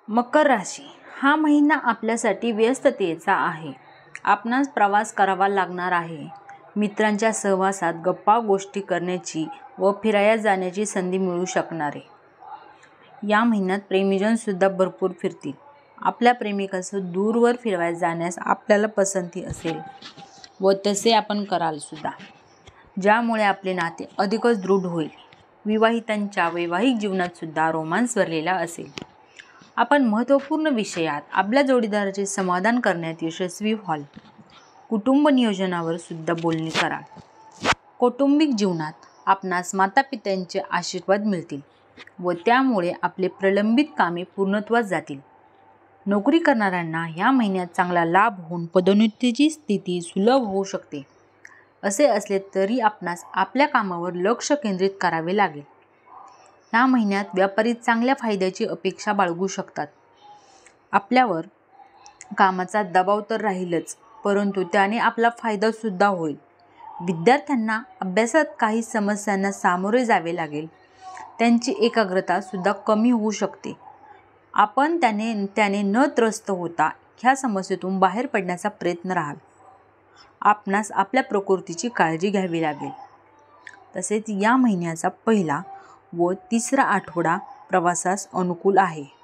मकर राशी हा महिना आपल्यासाठी व्यस्ततेचा आहे. आपणास प्रवास करावा लागणार आहे. मित्रांच्या सहवासात गप्पा गोष्टी करण्याची व फिरायला जाण्याची संधी मिळू शकणार आहे. या महिन्यात प्रेमीजन सुद्धा भरपूर फिरतील. आपल्या प्रेमिकासह दूरवर फिरायला जाण्यास आपल्याला पसंती असेल व तसे आपण कराल सुद्धा, ज्यामुळे आपले नाते अधिकच दृढ होईल. विवाहितांच्या वैवाहिक जीवनात सुद्धा रोमांस भरलेला असेल. आपण महत्त्वपूर्ण विषयात आपल्या जोडीदाराचे समाधान करण्यात यशस्वी व्हाल. कुटुंब नियोजनावर सुद्धा बोलणी कराल. कौटुंबिक जीवनात आपणास मातापित्यांचे आशीर्वाद मिळतील व त्यामुळे आपले प्रलंबित कामे पूर्णत्वास जातील. नोकरी करणाऱ्यांना या महिन्यात चांगला लाभ होऊन पदोन्नतीची स्थिती सुलभ होऊ शकते. असे असले तरी आपणास आपल्या कामावर लक्ष केंद्रित करावे लागेल. या महिन्यात व्यापारी चांगल्या फायद्याची अपेक्षा बाळगू शकतात. आपल्यावर कामाचा दबाव तर राहीलच, परंतु त्याने आपला फायदा सुद्धा होईल. विद्यार्थ्यांना अभ्यासात काही समस्यांना सामोरे जावे लागेल. त्यांची एकाग्रता सुद्धा कमी होऊ शकते. आपण त्याने न त्रस्त होता ह्या समस्येतून बाहेर पडण्याचा प्रयत्न राहाल. आपणास आपल्या प्रकृतीची काळजी घ्यावी लागेल. तसेच या महिन्याचा पहिला व तिसरा आठवडा प्रवासास अनुकूल आहे.